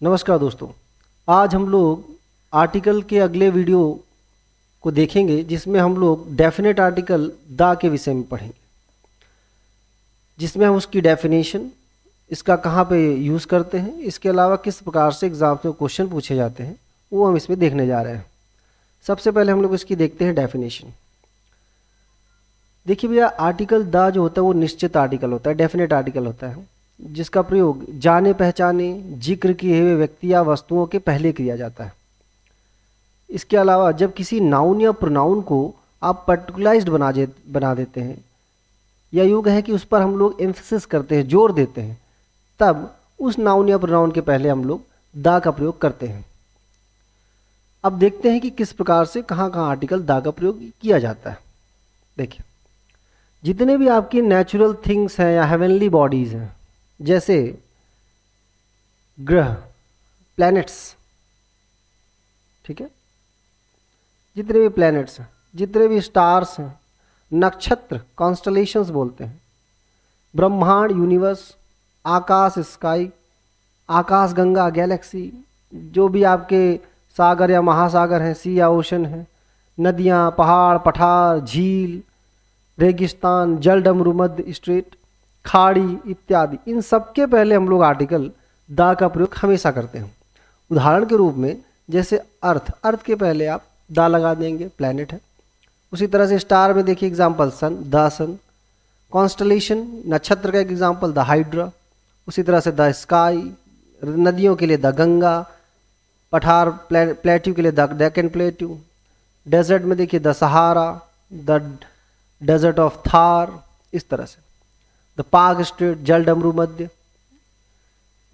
नमस्कार दोस्तों। आज हम लोग आर्टिकल के अगले वीडियो को देखेंगे जिसमें हम लोग डेफिनेट आर्टिकल द के विषय में पढ़ेंगे, जिसमें हम उसकी डेफिनेशन, इसका कहाँ पे यूज़ करते हैं, इसके अलावा किस प्रकार से एग्जाम में क्वेश्चन पूछे जाते हैं वो हम इसमें देखने जा रहे हैं। सबसे पहले हम लोग इसकी देखते हैं डेफिनेशन। देखिए भैया, आर्टिकल द जो होता है वो निश्चित आर्टिकल होता है, डेफिनेट आर्टिकल होता है, जिसका प्रयोग जाने पहचाने जिक्र किए हुए व्यक्ति या वस्तुओं के पहले किया जाता है। इसके अलावा जब किसी नाउन या प्रोनाउन को आप पर्टिकुलराइज्ड बना देते हैं, या यूँ कहें कि उस पर हम लोग एम्फेसिस करते हैं, जोर देते हैं, तब उस नाउन या प्रोनाउन के पहले हम लोग द का प्रयोग करते हैं। अब देखते हैं कि किस प्रकार से कहाँ कहाँ आर्टिकल द का प्रयोग किया जाता है। देखिए, जितने भी आपकी नेचुरल थिंग्स हैं या हेवनली बॉडीज़ हैं, जैसे ग्रह, प्लैनेट्स, ठीक है, जितने भी प्लैनेट्स हैं, जितने भी स्टार्स हैं, नक्षत्र, कॉन्स्टलेशंस बोलते हैं, ब्रह्मांड, यूनिवर्स, आकाश, स्काई, आकाश गंगा, गैलेक्सी, जो भी आपके सागर या महासागर हैं, सी या ओशन हैं, नदियाँ, पहाड़, पठार, झील, रेगिस्तान, जल डमरू, मध्य स्ट्रेट, खाड़ी इत्यादि, इन सब के पहले हम लोग आर्टिकल द का प्रयोग हमेशा करते हैं। उदाहरण के रूप में जैसे अर्थ, अर्थ के पहले आप द लगा देंगे, प्लैनेट है। उसी तरह से स्टार में देखिए example sun, the sun. Constellation, नक्षत्र का एक एग्जाम्पल द हाइड्रा। उसी तरह से द स्काई, नदियों के लिए द गंगा, पठार प्लेट्यू के लिए द डेक्कन प्लेट्यू। डेजर्ट में देखिए the Sahara, the desert of Thar, इस तरह से द पाक स्ट्रेट, जल डमरू मध्य।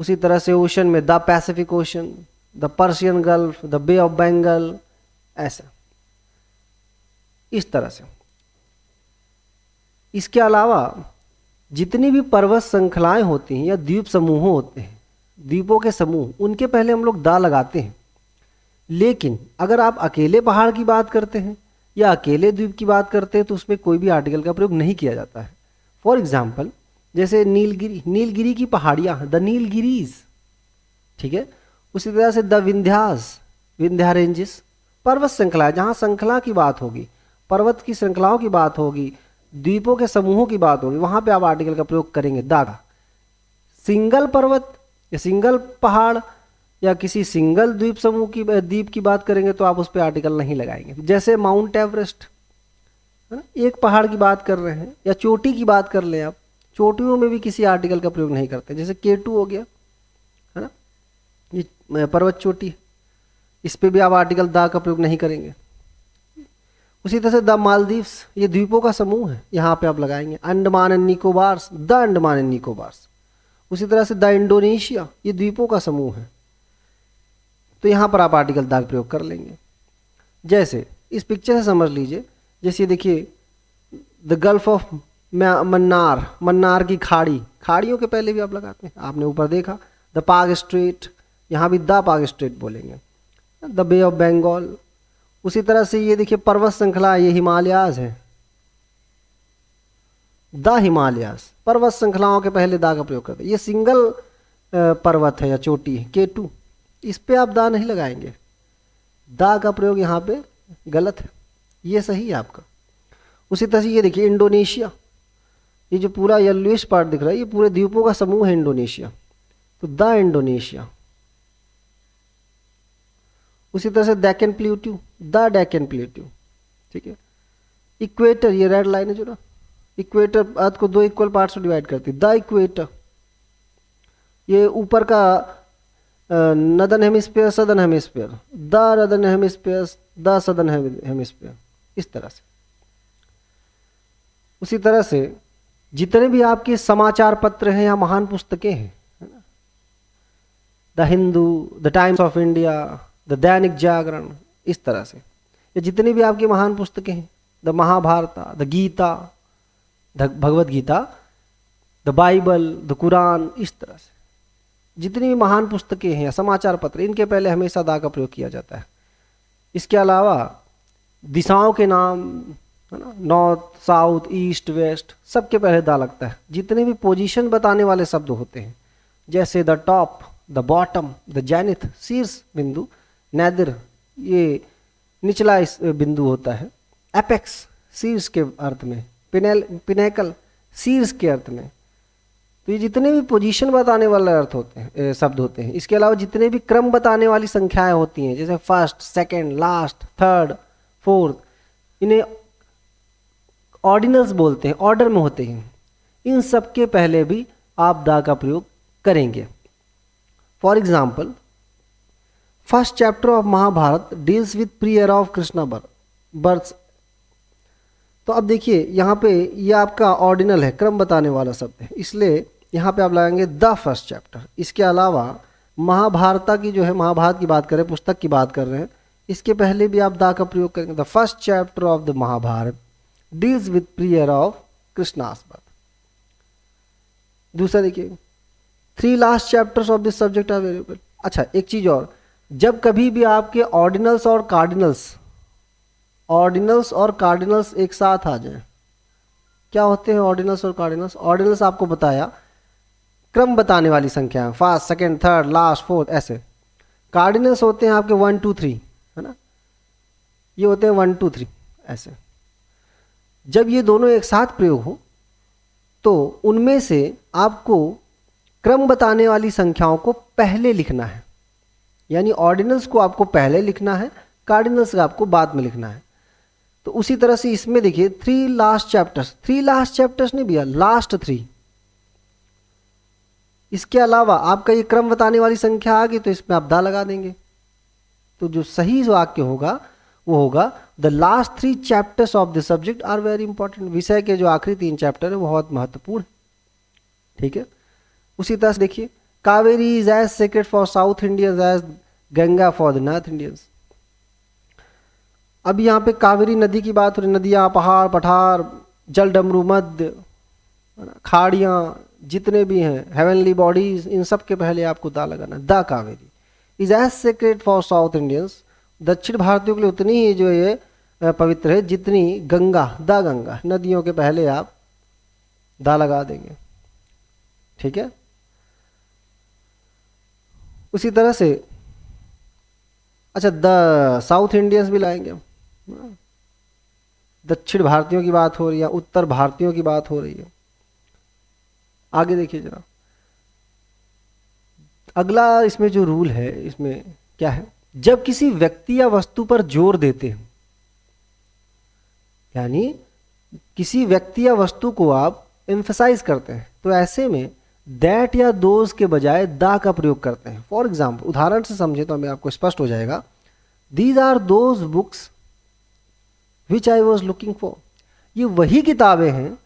उसी तरह से ओशन में the Pacific Ocean, the Persian Gulf, the Bay of Bengal, ऐसा इस तरह से। इसके अलावा जितनी भी पर्वत श्रृंखलाएं होती हैं या द्वीप समूह होते हैं, द्वीपों के समूह, उनके पहले हम लोग द लगाते हैं। लेकिन अगर आप अकेले पहाड़ की बात करते हैं या अकेले द्वीप की बात करते हैं तो उसमें कोई भी आर्टिकल का प्रयोग नहीं किया जाता है। फॉर एग्जाम्पल जैसे नीलगिरी, नीलगिरी की पहाड़ियाँ, द नीलगिरीज, ठीक है। उसी तरह से द विंध्यास, विंध्या रेंजेस, पर्वत श्रृंखला, जहाँ श्रृंखला की बात होगी, पर्वत की श्रृंखलाओं की बात होगी, द्वीपों के समूहों की बात होगी, वहाँ पे आप आर्टिकल का प्रयोग करेंगे द का। सिंगल पर्वत या सिंगल पहाड़ या किसी सिंगल द्वीप समूह की, द्वीप की बात करेंगे तो आप उस पर आर्टिकल नहीं लगाएंगे। जैसे माउंट एवरेस्ट, है ना, एक पहाड़ की बात कर रहे हैं, या चोटी की बात कर लें आप, चोटियों में भी किसी आर्टिकल का प्रयोग नहीं करते। जैसे K2 हो गया, है ना, ये पर्वत चोटी, इस पे भी आप आर्टिकल द का प्रयोग नहीं करेंगे। उसी तरह से द मालदीव्स, ये द्वीपों का समूह है, यहाँ पे आप लगाएंगे। Andaman and Nicobars, the Andaman and Nicobars. उसी तरह से द इंडोनेशिया, ये द्वीपों का समूह है, तो यहाँ पर आप आर्टिकल द का प्रयोग कर लेंगे। जैसे इस पिक्चर से समझ लीजिए, जैसे देखिए the gulf of Mannar, Mannar की खाड़ी, खाड़ियों के पहले भी आप लगाते हैं। आपने ऊपर देखा द पाक स्ट्रेट, यहाँ भी द पाक स्ट्रेट बोलेंगे। The Bay of Bengal. उसी तरह से ये देखिए पर्वत श्रृंखला, ये हिमालयाज है, द हिमालयाज, पर्वत श्रृंखलाओं के पहले द का प्रयोग करते हैं। ये सिंगल पर्वत है या चोटी है, K2, इस पे आप द नहीं लगाएंगे, द का प्रयोग यहाँ पे गलत है, ये सही है आपका। उसी तरह से ये देखिए इंडोनेशिया, ये जो पूरा येलोइश पार्ट दिख रहा है, ये पूरे द्वीपों का समूह है इंडोनेशिया, तो द इंडोनेशिया। उसी तरह से Deccan plateau, the Deccan plateau, ठीक है। इक्वेटर, ये रेड लाइन है जो ना, इक्वेटर अर्थ को दो इक्वल पार्ट्स में डिवाइड करती है, द इक्वेटर। ये ऊपर का northern hemisphere, southern hemisphere, the northern hemisphere, the southern hemisphere, इस तरह से। उसी तरह से जितने भी आपके समाचार पत्र हैं या महान पुस्तकें हैं, है ना, the Hindu, the times of India, the Dainik Jagran, इस तरह से। ये जितनी भी आपकी महान पुस्तकें हैं, the Mahabharata, the Gita, the Bhagavad Gita, the Bible, the Quran, इस तरह से जितनी भी महान पुस्तकें हैं या समाचार पत्र, इनके पहले हमेशा द का प्रयोग किया जाता है। इसके अलावा दिशाओं के नाम, है ना, नॉर्थ, साउथ, ईस्ट, वेस्ट, सबके पहले द लगता है। जितने भी पोजीशन बताने वाले शब्द होते हैं, जैसे the top, the bottom, the zenith शीर्ष बिंदु, नेदर ये निचला इस बिंदु होता है, एपेक्स शीर्ष के अर्थ में, पिनेकल शीर्ष के अर्थ में। तो ये जितने भी पोजीशन बताने वाले अर्थ होते हैं, शब्द होते हैं, इसके अलावा जितने भी क्रम बताने वाली संख्याएं होती हैं, जैसे first, second, last, third, fourth, इन्हें ऑर्डिनल्स बोलते हैं, ऑर्डर में होते हैं। इन सब के पहले भी आप द का प्रयोग करेंगे। For example, first chapter of Mahabharata deals with pre era of Krishna birth. तो अब देखिए यहाँ पे ये आपका ऑर्डिनल है, क्रम बताने वाला शब्द है, इसलिए यहाँ पे आप लगाएंगे द फर्स्ट चैप्टर। इसके अलावा महाभारत की जो है, महाभारत की बात करें, पुस्तक की बात कर रहे हैं, इसके पहले भी आप द का प्रयोग करेंगे। The first chapter of the Mahabharata deals with pre era of Krishna's birth. दूसरा देखिए, 3 last chapters of this subject are available. अच्छा, एक चीज और, जब कभी भी आपके ऑर्डिनल्स और कार्डिनल्स एक साथ आ जाए, क्या होते हैं ऑर्डिनल्स और कार्डिनल्स? ऑर्डिनल्स आपको बताया, क्रम बताने वाली संख्या, first, second, third, last, fourth, ऐसे। कार्डिनल्स होते हैं आपके 1 2 3, है ना, ये होते हैं 1 2 3 ऐसे। जब ये दोनों एक साथ प्रयोग हो तो उनमें से आपको क्रम बताने वाली संख्याओं को पहले लिखना है, यानी ऑर्डिनल्स को आपको पहले लिखना है, कार्डिनल्स को आपको बाद में लिखना है। तो उसी तरह से इसमें देखिए 3 लास्ट चैप्टर्स नहीं भैया, लास्ट 3। इसके अलावा आपका ये क्रम बताने वाली संख्या आ गई तो इसमें आप दा लगा देंगे। तो जो सही वाक्य होगा वो होगा the last 3 chapters of the subject are very important. विषय के जो आखिरी 3 चैप्टर है बहुत महत्वपूर्ण है, ठीक है। उसी तरह से देखिए, Kaveri is as sacred for South Indians as Ganga for the North Indians. अब यहाँ पे कावेरी नदी की बात हो रही, नदियाँ, पहाड़, पठार, जल डमरू, मध्य, खाड़ियाँ, जितने भी हैं, हेवनली बॉडीज, इन सब के पहले आपको दा लगाना। The Kaveri is as sacred for South Indians, दक्षिण भारतीयों के लिए उतनी ही जो ये पवित्र है जितनी गंगा, द गंगा, नदियों के पहले आप दा लगा देंगे, ठीक है। उसी तरह से अच्छा, द साउथ इंडियंस भी लाएंगे। दक्षिण भारतीयों की बात हो रही है, उत्तर भारतीयों की बात हो रही है। आगे देखिए जरा, अगला इसमें जो रूल है, इसमें क्या है, जब किसी व्यक्ति या वस्तु पर जोर देते हैं, यानी किसी व्यक्ति या वस्तु को आप एम्फसाइज करते हैं, तो ऐसे में दैट या दोज के बजाय दा का प्रयोग करते हैं। फॉर एग्जाम्पल, उदाहरण से समझे तो हमें आपको स्पष्ट हो जाएगा। These are those books which I was looking for. ये वही किताबें हैं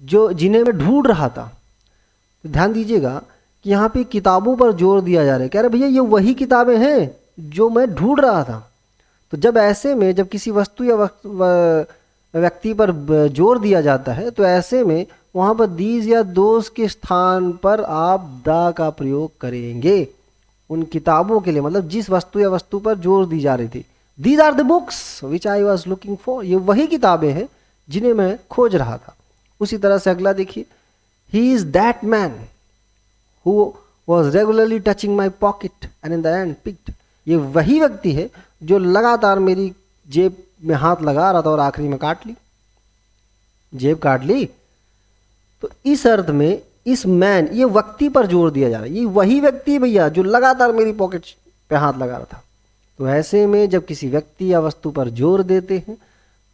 जो जिन्हें मैं ढूंढ रहा था। तो ध्यान दीजिएगा कि यहाँ पे किताबों पर जोर दिया जा रहा है, कह रहे भैया ये वही किताबें हैं जो मैं ढूंढ रहा था। तो जब ऐसे में जब किसी वस्तु या व्यक्ति पर जोर दिया जाता है तो ऐसे में वहाँ पर दीज या दोज के स्थान पर आप दा का प्रयोग करेंगे उन किताबों के लिए, मतलब जिस वस्तु या वस्तु पर जोर दी जा रही थी। These are the books which I was looking for, ये वही किताबें हैं जिन्हें मैं खोज रहा था। उसी तरह से अगला देखिए, he is that man who was regularly touching my pocket and in the end picked. ये वही व्यक्ति है जो लगातार मेरी जेब में हाथ लगा रहा था और आखिरी में काट ली, जेब काट ली। तो इस अर्थ में इस मैन, ये व्यक्ति पर जोर दिया जा रहा है, ये वही व्यक्ति भैया जो लगातार मेरी पॉकेट पे हाथ लगा रहा था। तो ऐसे में जब किसी व्यक्ति या वस्तु पर जोर देते हैं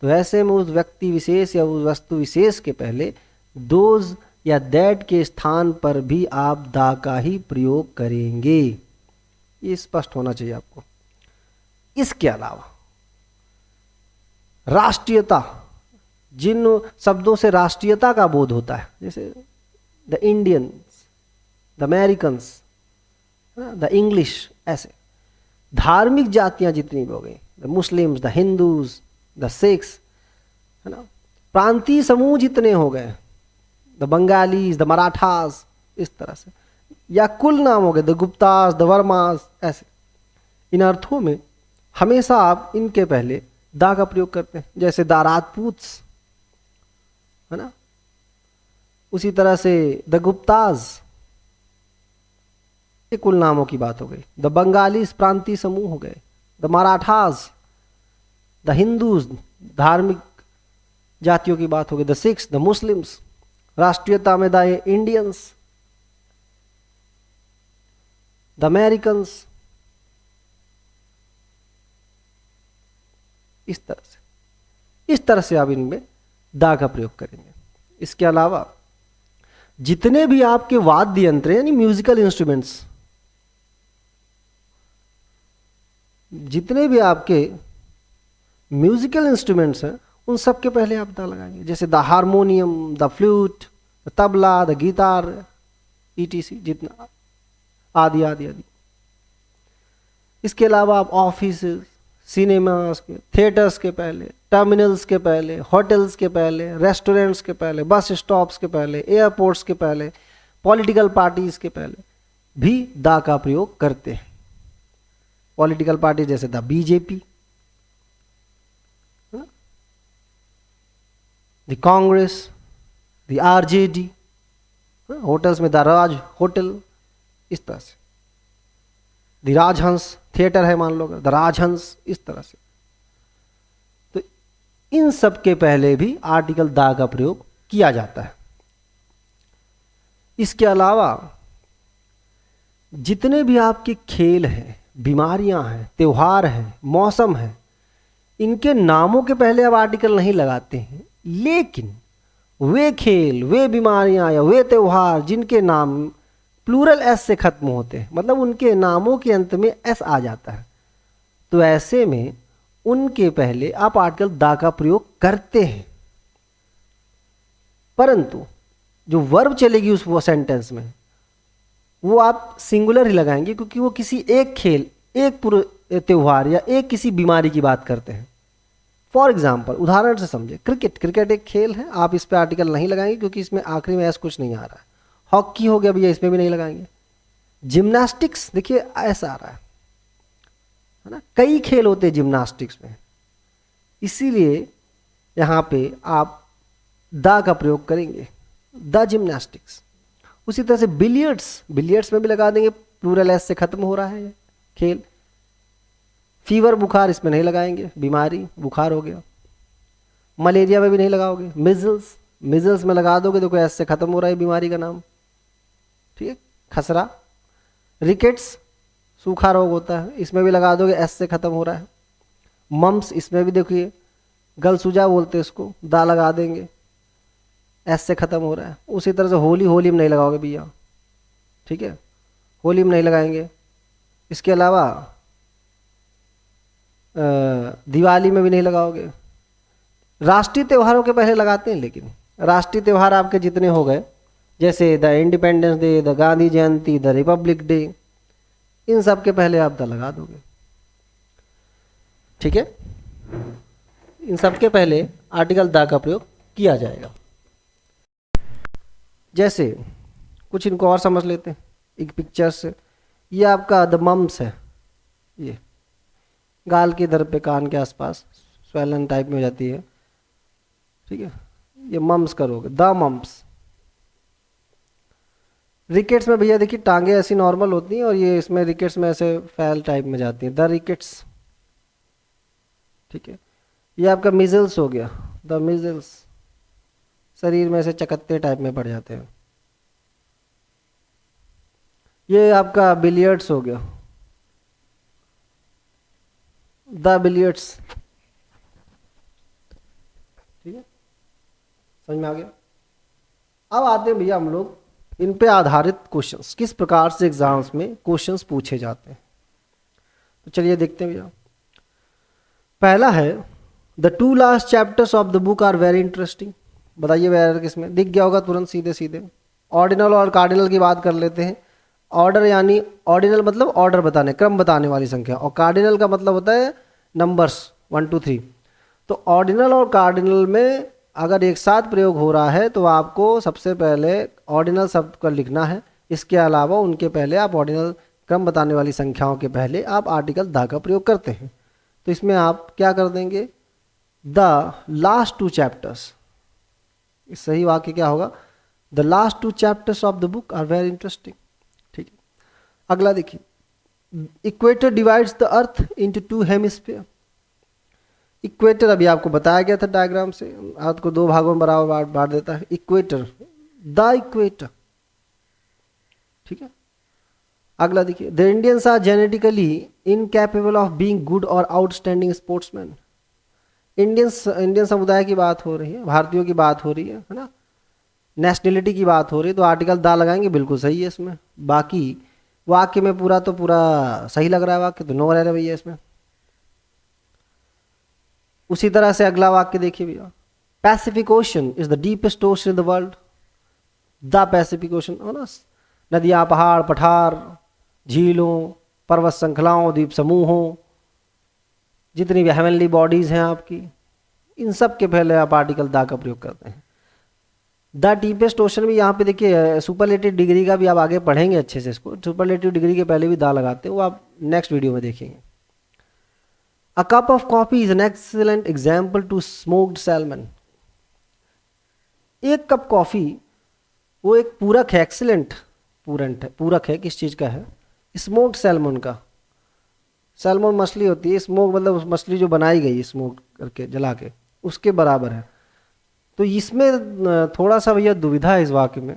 तो ऐसे में उस व्यक्ति विशेष या उस वस्तु विशेष के पहले दोज या दैट के स्थान पर भी आप दा का ही प्रयोग करेंगे। ये स्पष्ट होना चाहिए आपको। इसके अलावा राष्ट्रीयता, जिन शब्दों से राष्ट्रीयता का बोध होता है, जैसे the Indians, the Americans, the English, ऐसे धार्मिक जातियां जितनी भी हो गई, the Muslims, the Hindus, the Sikhs, है ना, प्रांतीय समूह जितने हो गए, द बंगालीज, द मराठास, इस तरह से, या कुल नाम हो गए, द गुप्तास, द वर्मास, ऐसे। इन अर्थों में हमेशा आप इनके पहले दा का प्रयोग करते हैं, जैसे द राजपूत्स, है ना, उसी तरह से द गुप्ताज, ये कुल नामों की बात हो गई। द बंगालीज प्रांतीय समूह हो गए, द मराठास, द हिंदूज धार्मिक जातियों की बात हो गई, द सिख्स, द मुस्लिम्स, राष्ट्रीयता में द इंडियंस, द अमेरिकन्स, इस तरह से आप इनमें दा का प्रयोग करेंगे। इसके अलावा जितने भी आपके वाद्य यंत्र यानी म्यूजिकल इंस्ट्रूमेंट्स, जितने भी आपके म्यूजिकल इंस्ट्रूमेंट्स हैं उन सब के पहले आप दा लगाएंगे, जैसे the harmonium, the flute, the tabla, the guitar, etc, जितना आदि आदि आदि। इसके अलावा आप ऑफिस, सिनेमास के, थिएटर्स के पहले, टर्मिनल्स के पहले, होटल्स के पहले, रेस्टोरेंट्स के पहले, बस स्टॉप्स के पहले, एयरपोर्ट्स के पहले, पॉलिटिकल पार्टीज के पहले भी दा का प्रयोग करते हैं। पॉलिटिकल पार्टी जैसे the BJP, the Congress, the RJD, hotels में द राज होटल, इस तरह से। द राजहंस थिएटर है मान लो, द राजहंस, इस तरह से। तो इन सब के पहले भी आर्टिकल दा का प्रयोग किया जाता है। इसके अलावा जितने भी आपके खेल हैं, बीमारियां हैं, त्योहार हैं, मौसम है, इनके नामों के पहले आप आर्टिकल नहीं लगाते हैं, लेकिन वे खेल, वे बीमारियां या वे त्योहार जिनके नाम प्लूरल एस से खत्म होते हैं, मतलब उनके नामों के अंत में एस आ जाता है, तो ऐसे में उनके पहले आप आर्टिकल दा का प्रयोग करते हैं। परंतु जो वर्ब चलेगी उस वो सेंटेंस में, वो आप सिंगुलर ही लगाएंगे, क्योंकि वो किसी एक खेल, एक पूरे त्योहार या एक किसी बीमारी की बात करते हैं। फॉर एग्जाम्पल, उदाहरण से समझे, क्रिकेट एक खेल है, आप इस पे आर्टिकल नहीं लगाएंगे क्योंकि इसमें आखिरी में एस कुछ नहीं आ रहा है। हॉकी हो गया भैया, इसमें भी नहीं लगाएंगे। जिम्नास्टिक्स देखिए ऐसा आ रहा है ना, कई खेल होते हैं जिम्नास्टिक्स में, इसीलिए यहाँ पे आप दा का प्रयोग करेंगे, द जिम्नास्टिक्स। उसी तरह से बिलियर्ड्स में भी लगा देंगे, प्लूरल एस से खत्म हो रहा है खेल। फीवर बुखार इसमें नहीं लगाएंगे, बीमारी बुखार हो गया। मलेरिया में भी नहीं लगाओगे। मिजल्स में लगा दोगे तो कोई एस से खत्म हो रहा है बीमारी का नाम, ठीक है। खसरा, रिकेट्स सूखा रोग होता है, इसमें भी लगा दोगे एस से खत्म हो रहा है। मम्स, इसमें भी देखिए गलसूजा बोलते हैं इसको, दा लगा देंगे, एस से खत्म हो रहा है। उसी तरह से होली में नहीं लगाओगे भैया, ठीक है, होली में नहीं लगाएंगे। इसके अलावा दिवाली में भी नहीं लगाओगे। राष्ट्रीय त्योहारों के पहले लगाते हैं, लेकिन राष्ट्रीय त्यौहार आपके जितने हो गए, जैसे the independence day, the Gandhi Jayanti, the republic day, इन सब के पहले आप द लगा दोगे, ठीक है। इन सब के पहले आर्टिकल द का प्रयोग किया जाएगा। जैसे कुछ इनको और समझ लेते हैं एक पिक्चर से। ये आपका द मम्स है, ये गाल के इधर पे कान के आसपास स्वेलन टाइप में हो जाती है, ठीक है, ये मम्स करोगे, द मम्स। रिकेट्स में भैया देखिए टांगे ऐसी नॉर्मल होती हैं और ये इसमें रिकेट्स में ऐसे फैल टाइप में जाती हैं, द रिकेट्स, ठीक है। ये आपका मिजल्स हो गया, द मिजल्स, शरीर में ऐसे चकत्ते टाइप में पड़ जाते हैं। ये आपका बिलियर्ड्स हो गया, द बिलियर्ड्स, ठीक है, समझ में आ गया। अब आते हैं भैया हम लोग इन पे आधारित क्वेश्चंस, किस प्रकार से एग्जाम्स में क्वेश्चंस पूछे जाते हैं। तो चलिए देखते हैं भैया। पहला है the 2 last chapters of the book are very interesting. बताइए वेरी किसमें दिख गया होगा तुरंत, सीधे सीधे। ऑर्डिनल और कार्डिनल की बात कर लेते हैं। ऑर्डर यानी ऑर्डिनल मतलब ऑर्डर बताने, क्रम बताने वाली संख्या, और कार्डिनल का मतलब होता है नंबर्स 1 2 3। तो ऑर्डिनल और कार्डिनल में अगर एक साथ प्रयोग हो रहा है तो आपको सबसे पहले ऑर्डिनल शब्द का लिखना है। इसके अलावा उनके पहले आप ऑर्डिनल क्रम बताने वाली संख्याओं के पहले आप आर्टिकल द का प्रयोग करते हैं। तो इसमें आप क्या कर देंगे, द लास्ट 2 चैप्टर्स। सही वाक्य क्या होगा, the last 2 chapters of the book are very interesting, ठीक है। अगला देखिए, equator divides the earth into two hemisphere. Equator अभी आपको बताया गया था डायग्राम से, अर्थ को दो भागों में बराबर बांट देता है। इक्वेटर, द इक्वेटर, ठीक है। अगला देखिए, the Indians are genetically incapable of being good और आउटस्टैंडिंग स्पोर्ट्समैन। इंडियन समुदाय की बात हो रही है, भारतीयों की बात हो रही है ना, नेशनलिटी की बात हो रही है, तो आर्टिकल दा लगाएंगे, बिल्कुल सही है इसमें। बाकी वाक्य में पूरा तो पूरा सही लग रहा है वाक्य, तो नो एरर है भैया इसमें। उसी तरह से अगला वाक्य देखिए भैया, Pacific ocean is the deepest ocean in the world. The Pacific ocean हो ना, नदियाँ, पहाड़, पठार, झीलों, पर्वत श्रृंखलाओं, द्वीप समूहों, जितनी भी हेवनली बॉडीज हैं आपकी, इन सब के पहले आप आर्टिकल द का प्रयोग करते हैं। द डीपेस्ट ओशन भी यहाँ पे देखिए सुपरलेटिव डिग्री का भी आप आगे पढ़ेंगे अच्छे से, इसको सुपरलेटिव डिग्री के पहले भी दा लगाते हैं, वो आप नेक्स्ट वीडियो में देखेंगे। A cup of coffee is an excellent example to smoked salmon. एक कप कॉफी वो एक पूरक है, एक्सीलेंट पूरक है, किस चीज़ का है? स्मोक्ड सैल्मन का। सैल्मन मछली होती है, स्मोक मतलब उस मछली जो बनाई गई स्मोक करके, जला के, उसके बराबर है। तो इसमें थोड़ा सा भैया दुविधा है इस वाक्य में,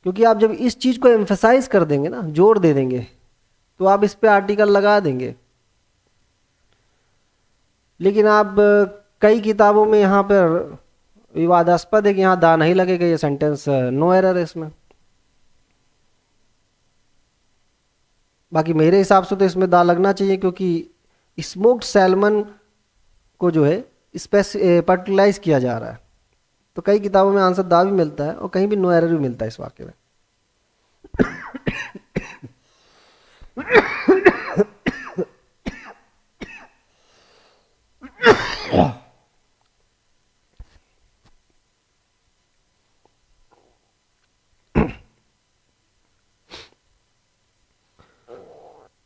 क्योंकि आप जब इस चीज़ को एम्फेसाइज कर देंगे ना, जोर दे देंगे, तो आप इस पे आर्टिकल लगा देंगे। लेकिन आप कई किताबों में यहाँ पर विवादास्पद है कि यहाँ दा नहीं लगेगा, ये सेंटेंस नो एरर है इसमें। बाकी मेरे हिसाब से तो इसमें दा लगना चाहिए, क्योंकि स्मोक्ड सैल्मन को जो है पर्टिकुलराइज किया जा रहा है। तो कई किताबों में आंसर दा भी मिलता है और कहीं भी नो एरर भी मिलता है इस वाक्य में।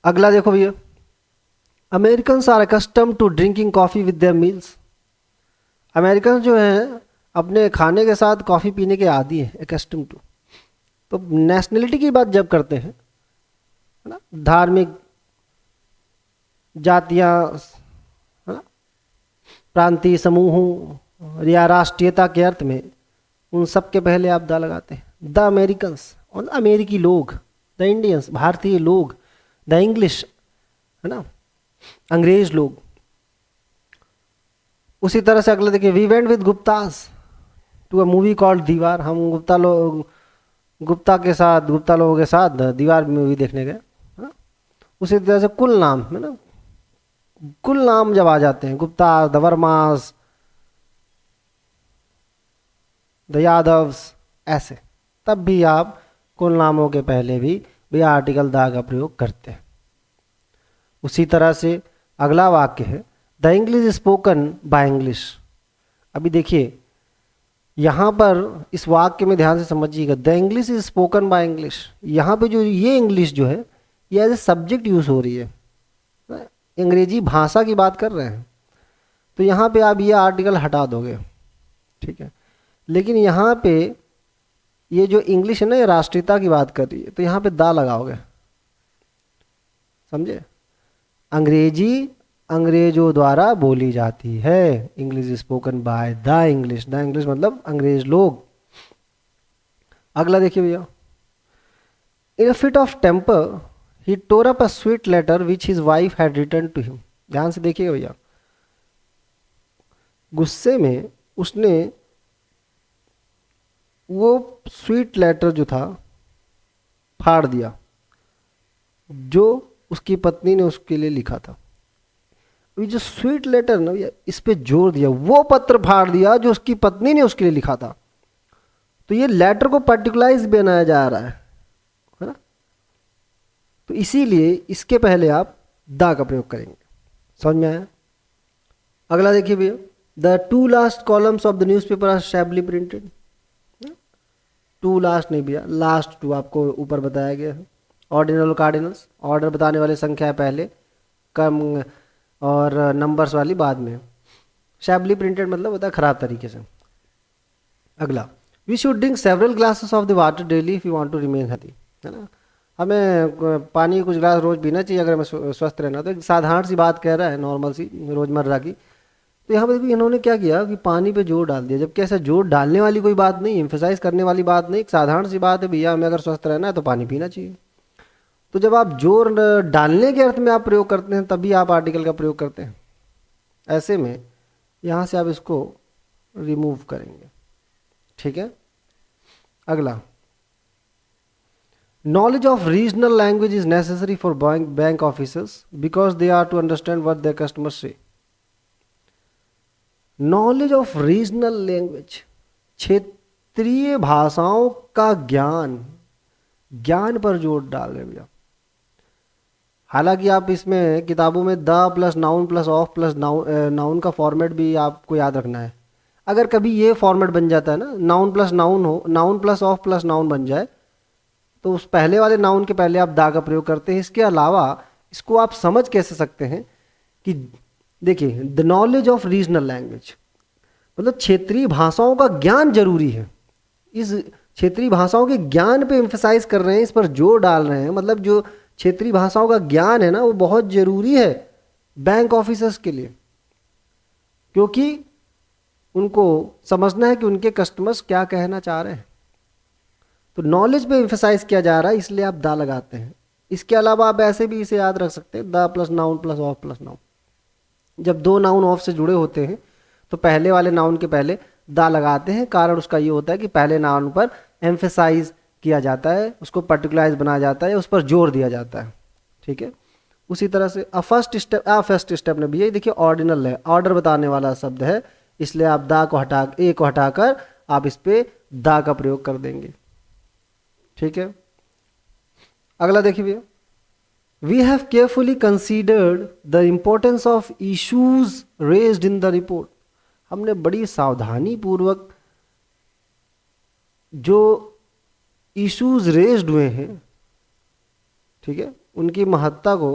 अगला देखो भैया, Americans are accustom to drinking coffee with their meals. American जो हैं अपने खाने के साथ कॉफ़ी पीने के आदी हैं, अकस्टम टू। तो नेशनलिटी की बात जब करते हैं, है ना, धार्मिक जातियाँ, है ना, प्रांतीय समूहों या राष्ट्रीयता के अर्थ में, उन सब के पहले आप दा लगाते हैं। द अमेरिकन्स, और अमेरिकी लोग, द इंडियंस, भारतीय लोग, द इंग्लिश, है ना, अंग्रेज लोग। उसी तरह से अगला देखिए, we went with Guptas to a movie called Deewaar. हम गुप्ता लोगों के साथ दीवार मूवी देखने गए। उसी तरह से कुल नाम, है ना, कुल नाम जब आ जाते हैं, गुप्ता, द वर्मास, द यादव्स, ऐसे, तब भी आप कुल नामों के पहले भी आर्टिकल द का प्रयोग करते हैं। उसी तरह से अगला वाक्य है, the English spoken by English. अभी देखिए यहाँ पर इस वाक्य में ध्यान से समझिएगा, the English is spoken by English. यहाँ पे जो ये इंग्लिश जो है, ये एज ए सब्जेक्ट यूज हो रही है, अंग्रेजी भाषा की बात कर रहे हैं। तो यहाँ पे आप ये आर्टिकल हटा दोगे, ठीक है। लेकिन यहाँ पे ये जो इंग्लिश है ना, ये राष्ट्रीयता की बात कर रही है, तो यहाँ पे दा लगाओगे, समझे। अंग्रेजी अंग्रेजों द्वारा बोली जाती है, English spoken by the English. The English मतलब अंग्रेज लोग। अगला देखिए भैया, in a fit of temper he tore up a sweet letter which his wife had return to him. ध्यान से देखिएगा भैया, गुस्से में उसने वो स्वीट लेटर जो था फाड़ दिया, जो उसकी पत्नी ने उसके लिए लिखा था। ये जो स्वीट लेटर ना भैया, इस पे जोर दिया, वो पत्र फाड़ दिया जो उसकी पत्नी ने उसके लिए लिखा था। तो ये लेटर को पर्टिकुलराइज बनाया जा रहा है ना। तो इसीलिए इसके पहले आप द का प्रयोग करेंगे। समझ में आया? अगला देखिए भैया, the two last columns of the newspaper are shabbily printed. Two last नहीं भैया, लास्ट टू आपको ऊपर बताया गया है। ऑर्डिनल कार्डिनल्स, ऑर्डर बताने वाली संख्या है पहले, कम और नंबर्स वाली बाद में। शैबली प्रिंटेड मतलब होता है खराब तरीके से। अगला, we should drink several glasses of the water daily if you want to remain healthy, है ना। पानी कुछ गिलास रोज पीना चाहिए अगर हमें स्वस्थ रहना। तो एक साधारण सी बात कह रहा है, नॉर्मल सी रोजमर्रा की। तो यहाँ पे भी इन्होंने क्या किया कि पानी पे जोर डाल दिया, जबकि ऐसा जोर डालने वाली कोई बात नहीं, एम्फेसाइज करने वाली बात नहीं, एक साधारण सी बात है, भैया हमें अगर स्वस्थ रहना है तो पानी पीना चाहिए। तो जब आप जोर डालने के अर्थ में आप प्रयोग करते हैं तभी आप आर्टिकल का प्रयोग करते हैं। ऐसे में यहाँ से आप इसको रिमूव करेंगे। ठीक है, अगला, knowledge of regional language is necessary for bank officers because they are to understand what their customers say. Knowledge of regional language, क्षेत्रीय भाषाओं का ज्ञान, ज्ञान पर जोर डाल रहे भैया। हालांकि आप इसमें किताबों में the plus noun plus of plus noun का फॉर्मेट भी आपको याद रखना है। अगर कभी ये फॉर्मेट बन जाता है ना, नाउन प्लस नाउन हो, noun plus of plus noun बन जाए, तो उस पहले वाले नाउन के पहले आप दा का प्रयोग करते हैं। इसके अलावा इसको आप समझ कैसे सकते हैं कि देखिए, the knowledge of regional language मतलब क्षेत्रीय भाषाओं का ज्ञान जरूरी है। इस क्षेत्रीय भाषाओं के ज्ञान पे एम्फेसाइज कर रहे हैं, इस पर जोर डाल रहे हैं। मतलब जो क्षेत्रीय भाषाओं का ज्ञान है ना, वो बहुत जरूरी है बैंक ऑफिसर्स के लिए, क्योंकि उनको समझना है कि उनके कस्टमर्स क्या कहना चाह रहे हैं। तो नॉलेज पे एम्फेसाइज किया जा रहा है, इसलिए आप दा लगाते हैं। इसके अलावा आप ऐसे भी इसे याद रख सकते हैं, the plus noun plus of plus noun. जब दो नाउन ऑफ से जुड़े होते हैं तो पहले वाले नाउन के पहले दा लगाते हैं। कारण उसका ये होता है कि पहले नाउन पर एम्फेसाइज किया जाता है, उसको पर्टिकुलराइज बनाया जाता है, उस पर जोर दिया जाता है। ठीक है, उसी तरह से फर्स्ट स्टेप ने भी, ये देखिए ऑर्डिनल है, ऑर्डर बताने वाला शब्द है, इसलिए आप दा को ए को हटाकर आप इस पे दा का प्रयोग कर देंगे। ठीक है, अगला देखिए भैया, we have carefully considered the importance of issues raised in the report. हमने बड़ी सावधानी पूर्वक जो इश्यूज रेज्ड हुए हैं, ठीक है, उनकी महत्ता को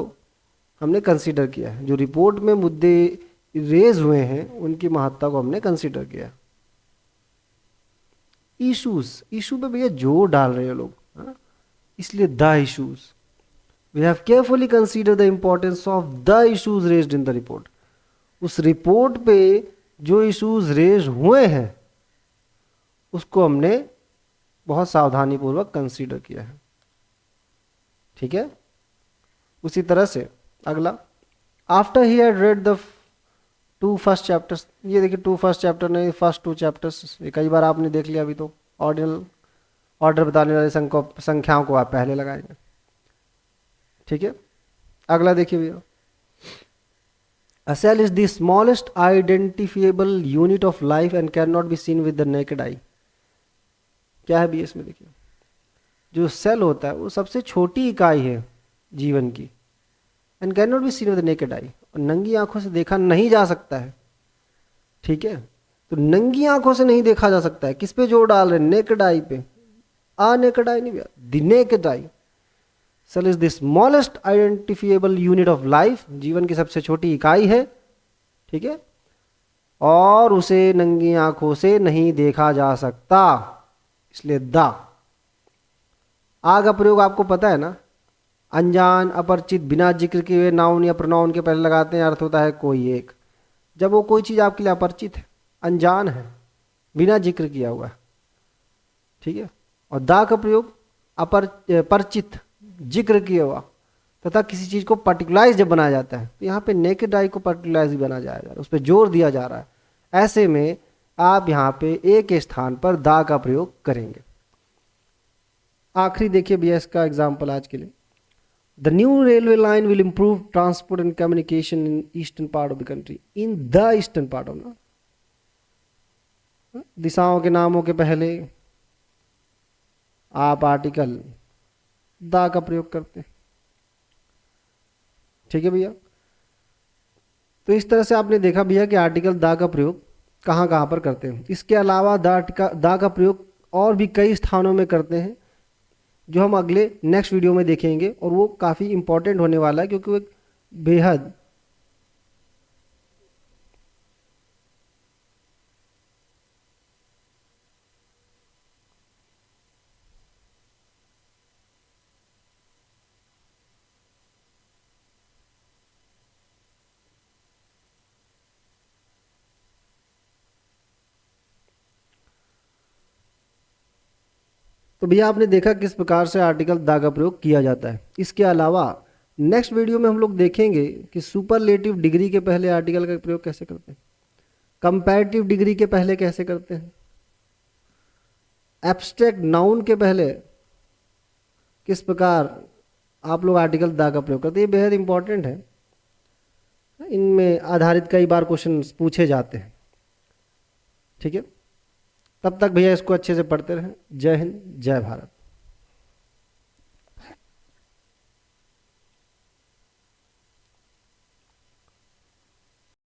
हमने कंसीडर किया है। जो रिपोर्ट में मुद्दे रेज हुए हैं उनकी महत्ता को हमने कंसीडर किया। इशू पे भैया जोर डाल रहे हैं लोग, इसलिए the issues, we have carefully consider the importance of the issues raised in the report. उस रिपोर्ट पे जो इश्यूज रेज हुए हैं उसको हमने बहुत सावधानी पूर्वक कंसीडर किया है। ठीक है, उसी तरह से अगला, after he had read the 2 first chapters. ये देखिए 2 फर्स्ट चैप्टर नहीं, फर्स्ट 2 चैप्टर्स, ये कई बार आपने देख लिया। अभी तो ऑर्डिनल, ऑर्डर बताने वाले संख्याओं को आप पहले लगाएंगे। ठीक है, अगला देखिए भैया, a cell is the smallest identifiable unit of life and cannot be seen with the naked eye। क्या है भैया इसमें देखिए, जो सेल होता है वो सबसे छोटी इकाई है जीवन की, and can not be seen with the naked आई, और नंगी आंखों से देखा नहीं जा सकता है। ठीक है, तो नंगी आंखों से नहीं देखा जा सकता है, किस पे जोर डाल रहे हैं, नेकेड आई पे। नेकेड आई नहीं भैया, the naked eye. Cell is the smallest identifiable unit of life, जीवन की सबसे छोटी इकाई है। ठीक है, और उसे नंगी आंखों से नहीं देखा जा सकता, इसलिए दा। आ का प्रयोग आपको पता है ना, अनजान, अपरिचित, बिना जिक्र किए हुए नाउन या प्रोनाउन के पहले लगाते हैं, अर्थ होता है कोई एक। जब वो कोई चीज़ आपके लिए अपरिचित है, अनजान है, बिना जिक्र किया हुआ है। ठीक है, और दा का प्रयोग परिचित, जिक्र किया हुआ, तथा किसी चीज़ को पर्टिकुलराइज जब बनाया जाता है, तो यहाँ पे नेकेड आई को पर्टिकुलराइज भी बनाया जा रहा है, उस पर जोर दिया जा रहा है। ऐसे में आप यहाँ पे ए के स्थान पर दा का प्रयोग करेंगे। आखिरी देखिए भैया इसका एग्जाम्पल आज के लिए, the new railway line will improve transport and communication in eastern part of the country, in the eastern part of ना, दिशाओं के नामों के पहले आप आर्टिकल दा का प्रयोग करते हैं। ठीक है भैया, तो इस तरह से आपने देखा भैया कि आर्टिकल दा का प्रयोग कहाँ कहाँ पर करते हैं। इसके अलावा दा का प्रयोग और भी कई स्थानों में करते हैं, जो हम अगले नेक्स्ट वीडियो में देखेंगे, और वो काफ़ी इंपॉर्टेंट होने वाला है, क्योंकि वो एक बेहद तो भैया आपने देखा किस प्रकार से आर्टिकल द का प्रयोग किया जाता है। इसके अलावा नेक्स्ट वीडियो में हम लोग देखेंगे कि सुपरलेटिव डिग्री के पहले आर्टिकल का प्रयोग कैसे करते हैं, कंपैरेटिव डिग्री के पहले कैसे करते हैं, एब्स्ट्रैक्ट नाउन के पहले किस प्रकार आप लोग आर्टिकल द का प्रयोग करते हैं। ये बेहद इंपॉर्टेंट है, इनमें आधारित कई बार क्वेश्चन पूछे जाते हैं। ठीक है, तब तक भैया इसको अच्छे से पढ़ते रहें। जय हिंद, जय भारत।